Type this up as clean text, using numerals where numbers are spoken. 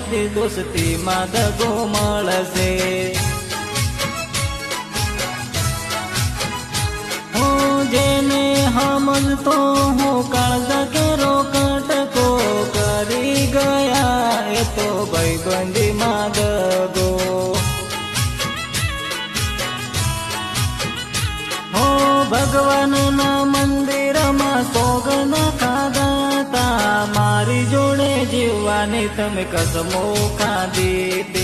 મૈત્રી દોસ્તીમાં દગો મળશે. હું જેને સમજતો હું કાળજા કેરો કટકો કરી ગયા એ તો ભાઈબંધીમાં દગો. ભગવાનના મંદિરમાં સોગન ખાધા તા મારી જોડે જીવવાની તમે કસમો ખાધી.